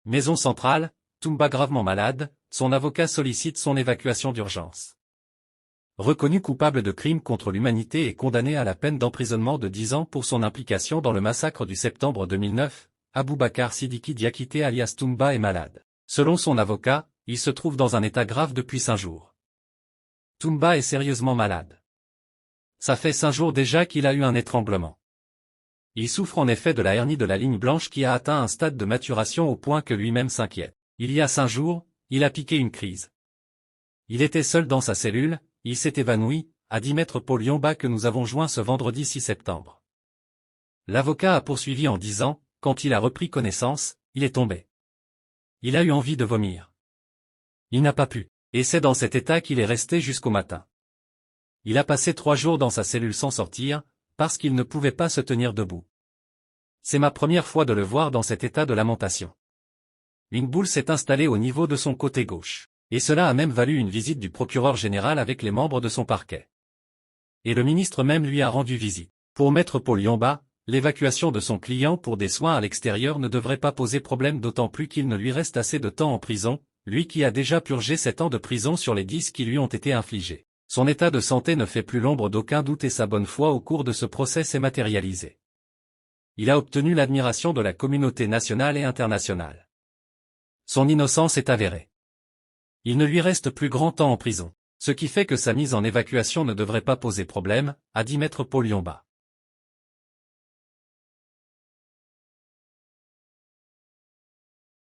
Maison centrale, Toumba gravement malade, son avocat sollicite son évacuation d'urgence. Reconnu coupable de crimes contre l'humanité et condamné à la peine d'emprisonnement de 10 ans pour son implication dans le massacre du septembre 2009, Aboubacar Sidiki Diakité alias Toumba est malade. Selon son avocat, il se trouve dans un état grave depuis 5 jours. Toumba est sérieusement malade. Ça fait 5 jours déjà qu'il a eu un étranglement. Il souffre en effet de la hernie de la ligne blanche qui a atteint un stade de maturation au point que lui-même s'inquiète. Il y a 5 jours, il a piqué une crise. Il était seul dans sa cellule, il s'est évanoui, a dit maître Paul Yomba que nous avons joint ce vendredi 6 septembre. L'avocat a poursuivi en disant, quand il a repris connaissance, il est tombé. Il a eu envie de vomir. Il n'a pas pu, et c'est dans cet état qu'il est resté jusqu'au matin. Il a passé 3 jours dans sa cellule sans sortir, parce qu'il ne pouvait pas se tenir debout. C'est ma première fois de le voir dans cet état de lamentation. Une boule s'est installée au niveau de son côté gauche, et cela a même valu une visite du procureur général avec les membres de son parquet. Et le ministre même lui a rendu visite. Pour maître Paul Yomba, l'évacuation de son client pour des soins à l'extérieur ne devrait pas poser problème d'autant plus qu'il ne lui reste assez de temps en prison, lui qui a déjà purgé 7 ans de prison sur les 10 qui lui ont été infligés. Son état de santé ne fait plus l'ombre d'aucun doute et sa bonne foi au cours de ce procès s'est matérialisée. Il a obtenu l'admiration de la communauté nationale et internationale. Son innocence est avérée. Il ne lui reste plus grand temps en prison, ce qui fait que sa mise en évacuation ne devrait pas poser problème, a dit maître Paul Yomba.